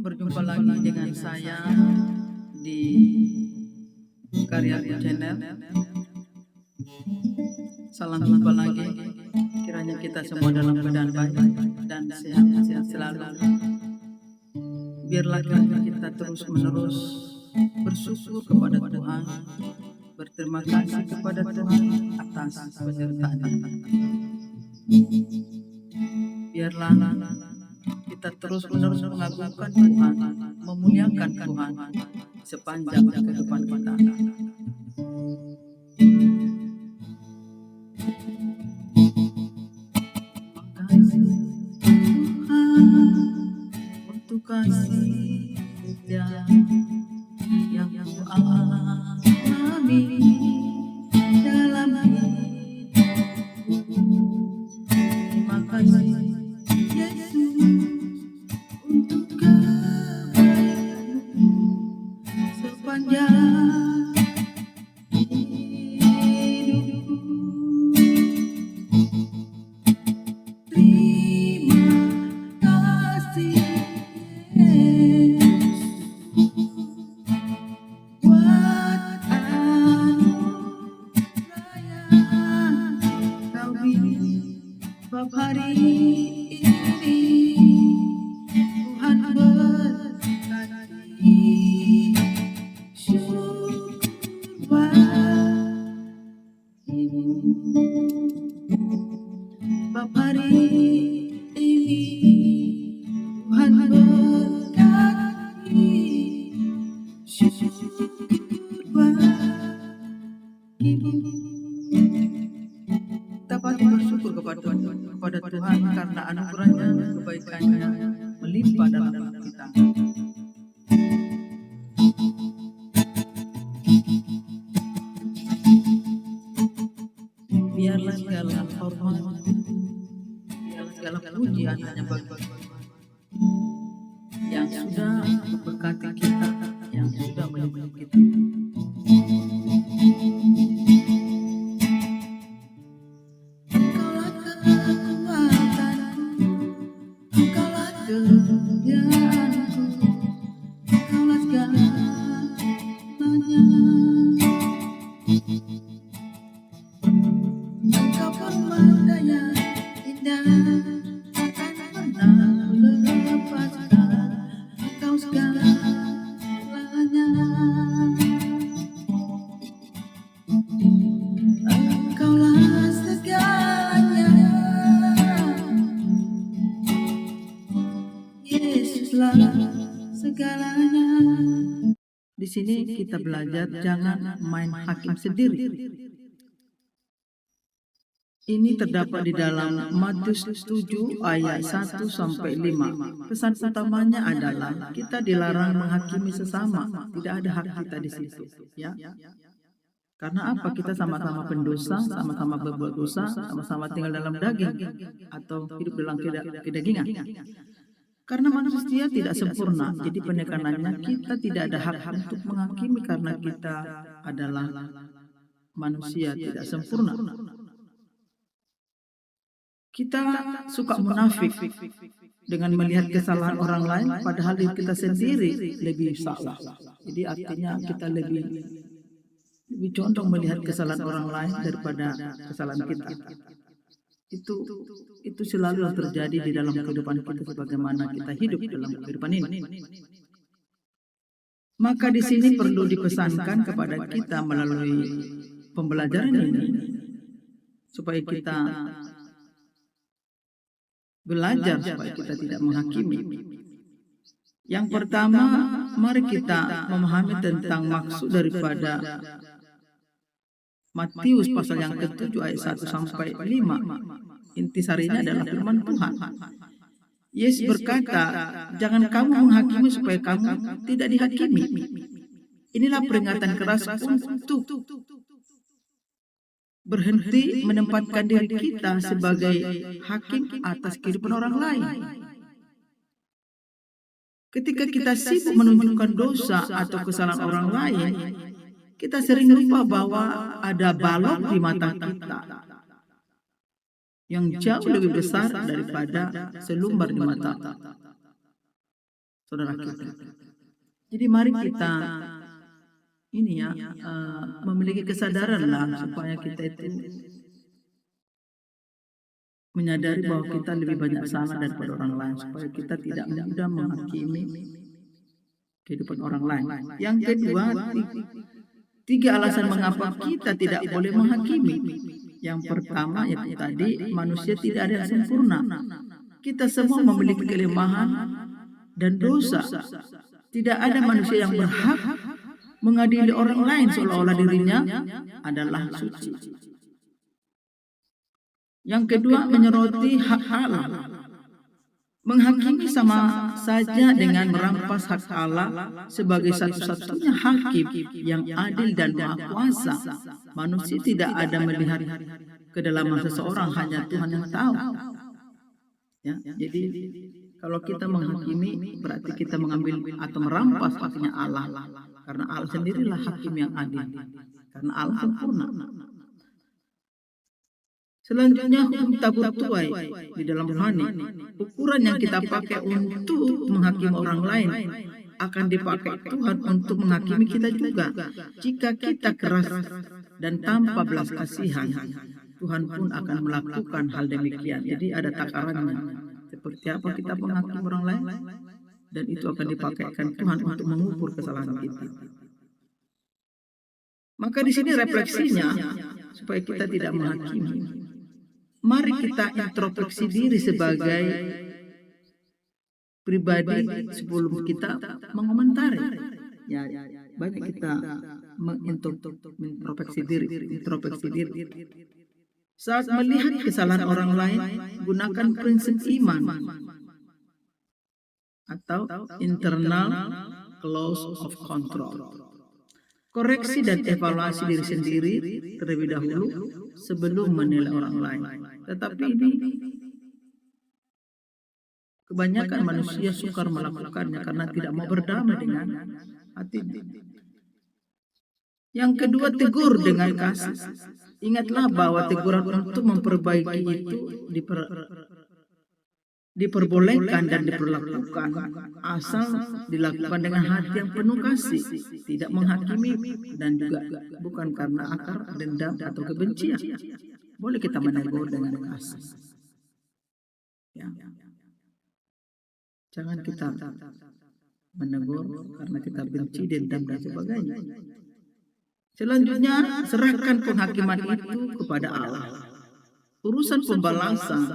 Berjumpa lagi dengan saya di Karya Channel. Salam jumpa lagi. Kiranya kita semua dalam keadaan baik dan sehat-sehat selalu. Biarlah kita terus-menerus bersyukur kepada Tuhan, berterima kasih kepada Tuhan atas penyertaan-Nya. Biarlah kita terus-menerus mengagungkan Tuhan, memuliakan Tuhan sepanjang kehidupan kita. Makasih Tuhan untuk kasih setia yang Kau alami dalam hidupku. Terima kasih Yesus untuk kebaikan-Mu sepanjang hidupku. Terima kasih Yesus buat anugerah yang Kau beri sebab hari ini Tuhan berkati. Syukur bagi sebab hari ini Tuhan berkati. Syukur bagi kita patut bersyukur kepada Tuhan karena anugerah-Nya, kebaikan-Nya melimpah dalam hidup kita. Biarlah segala hormat, biarlah segala pujian hanya bagi Tuhan yang sudah memberkati kita, yang sudah melindungi kita. Engkaulah kekuatanku, Engkaulah kemuliaanku, Engkaulah segalanya. Engkau permata yang indah, takkan pernah lepaskan. Engkau segalanya. Engkaulah segalanya. Yesuslah segalanya. Di sini kita belajar jangan main hakim sendiri. Ini terdapat di dalam Matius 7 ayat 1 sampai 5. Pesan utamanya adalah kita dilarang menghakimi sesama. Tidak ada hak kita di situ, ya. Karena apa? Kita sama-sama pendosa, sama-sama berbuat dosa, sama-sama tinggal dalam daging atau hidup dalam kedagingan. Karena manusia tidak sempurna, jadi penekanannya kita tidak ada hak untuk menghakimi karena kita adalah manusia tidak sempurna. Kita suka munafik dengan melihat kesalahan orang lain, padahal diri kita sendiri lebih salah. Jadi artinya kita lebih condong melihat kesalahan orang lain daripada kesalahan kita. Itu selalu yang terjadi di dalam kehidupan kita sebagaimana kita hidup dalam kehidupan ini. Maka di sini perlu dipesankan kepada kita melalui pembelajaran ini supaya kita belajar supaya kita tidak menghakimi. Yang pertama, mari kita memahami tentang maksud daripada Matius pasal yang ke-7 ayat 1 sampai 5. Intisarinya adalah firman Tuhan. Yesus berkata, jangan kamu menghakimi supaya kamu tidak dihakimi. Inilah peringatan keras untuk berhenti menempatkan diri kita sebagai hakim atas kehidupan orang lain. Ketika kita sibuk menunjukkan dosa atau kesalahan orang lain, kita sering lupa bahwa ada balok di mata kita yang jauh lebih besar daripada selumbar di mata saudara kita. Jadi mari kita ini ya memiliki kesadaran lah supaya kita itu menyadari bahwa kita lebih banyak salah daripada orang lain, supaya kita tidak mudah menghakimi kehidupan orang lain. Yang kedua, tiga alasan mengapa kita tidak boleh menghakimi. Yang pertama yaitu tadi, manusia tidak ada yang sempurna. Kita semua memiliki kelemahan dan dosa. Tidak ada manusia yang berhak mengadili orang lain seolah-olah dirinya adalah suci. Yang kedua, menyoroti hak Allah. Menghakimi sama saja dengan merampas hak Allah sebagai satu-satunya hakim yang adil dan maha kuasa. Manusia tidak ada melihat kedalaman seseorang, hanya Tuhan yang tahu. Ya, jadi kalau kita menghakimi berarti kita mengambil atau merampas haknya Allah, karena Allah sendirilah hakim yang adil, karena Allah sempurna. Selanjutnya, hukum tabur tuai di dalam rohani. Ukuran yang kita pakai untuk menghakimi orang lain akan dipakai Tuhan untuk menghakimi kita juga. Jika kita keras dan tanpa belas kasihan, Tuhan pun akan melakukan hal demikian. Jadi ada takarannya. Seperti apa kita menghakimi orang lain, dan itu akan dipakaikan Tuhan untuk mengukur kesalahan kita. Maka di sini refleksinya supaya kita tidak menghakimi. Mari kita introspeksi diri sebagai pribadi sebelum kita mengomentari. Ya, banyak kita introspeksi diri. Saat melihat kesalahan orang lain, gunakan prinsip iman atau internal clause of control. Koreksi dan evaluasi diri sendiri terlebih dahulu sebelum menilai orang lain. Tetapi ini kebanyakan manusia sukar melakukannya karena tidak mau berdamai dengan hatinya. Yang kedua, tegur dengan kasih. Ingatlah bahwa teguran untuk memperbaiki itu diperbolehkan dan diperlakukan asal dilakukan dengan hati yang penuh kasih, tidak menghakimi, dan juga bukan karena akar dendam atau kebencian. Boleh kita menegur dengan kasih. Ya. Jangan kita menegur karena kita benci, dendam, dan sebagainya. Selanjutnya, serahkan penghakiman itu kepada Allah. Urusan pembalasan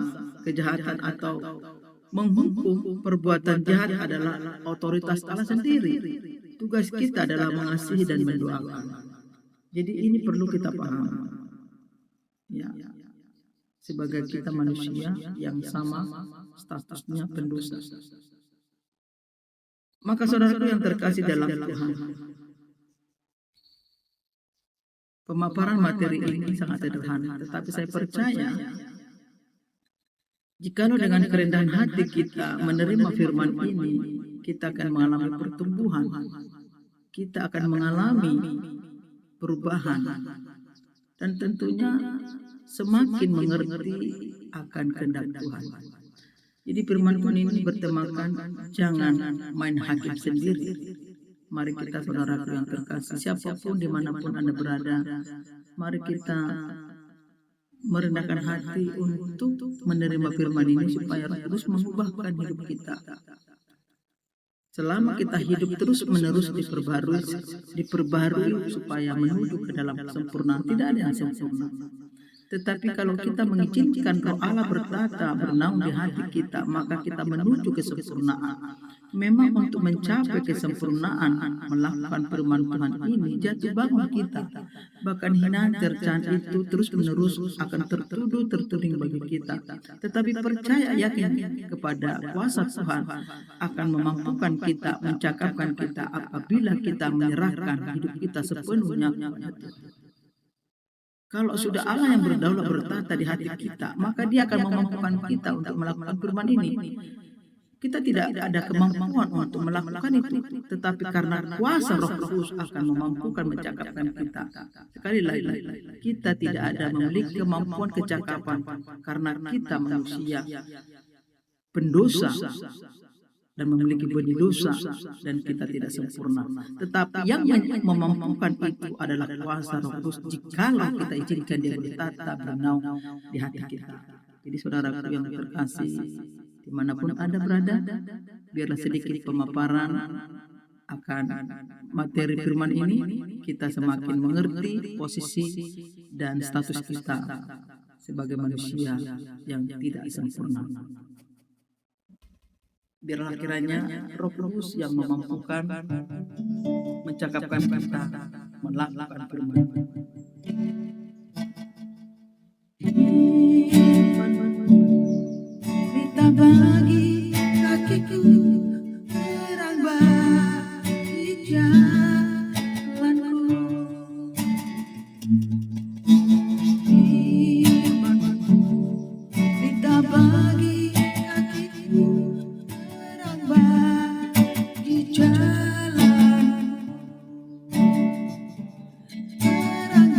kejahatan atau menghukum perbuatan jahat adalah otoritas Allah sendiri. Tugas kita adalah mengasihi dan mendoakan. Jadi ini perlu kita pahami. Ya, sebagai kita manusia yang sama statusnya pendosa. Maka saudaraku yang terkasih dalam Tuhan, pemaparan materi ini sangat sederhana, tetapi saya percaya jikalau dengan kerendahan hati kita menerima firman ini, kita akan mengalami pertumbuhan, kita akan mengalami perubahan, dan tentunya semakin mengerti akan kehendak Tuhan. Jadi firman Tuhan ini bertemakan jangan main hakim sendiri. Mari kita saudaraku yang terkasih, siapapun dimanapun Anda berada, mari kita merendahkan hati untuk menerima firman ini supaya terus mengubahkan hidup kita. Selama kita hidup terus menerus diperbarui supaya menuju ke dalam kesempurnaan. Tidak ada yang sempurna. Tetapi kalau kita mengizinkan Roh Allah bertata bernaung di hati kita, maka kita menuju kesempurnaan. Memang untuk mencapai kesempurnaan melakukan firman Tuhan ini jatuh bangun kita. Bahkan hinaan cercaan itu terus menerus akan tertuding bagi kita. Tetapi percaya yakin kepada kuasa Tuhan akan memampukan kita, mencakapkan kita apabila kita menyerahkan hidup kita sepenuhnya kepada Tuhan. Kalau sudah Allah yang berdaulat bertata di hati kita, maka Dia akan memampukan kita untuk melakukan firman ini. Kita tidak ada kemampuan untuk melakukan itu, tetapi karena kuasa Roh Kudus akan memampukan mencakapkan kita. Sekali lagi, kita tidak ada memiliki kemampuan kecakapan karena kita manusia pendosa dan memiliki benih dosa dan kita tidak sempurna. Tetapi yang memampukan itu adalah kuasa Roh Kudus jikalau kita izinkan Dia bertata bernaung di hati kita. Jadi saudaraku yang terkasih, dimanapun Anda berada, biarlah sedikit pemaparan akan materi firman ini, kita semakin mengerti posisi dan status kita sebagai manusia yang tidak sempurna. Biarlah kiranya Roh Kudus yang memampukan mencakapkan kita melakukan firman. Kita bagi kakiku terang bagi jalanku. Kita bagi kakiku terang bagi jalanku. Terang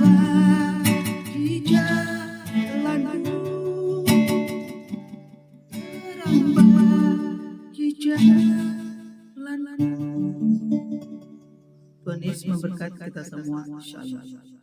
bagi jalanku. Tuhan Yesus memberkati kita semua. Shalom.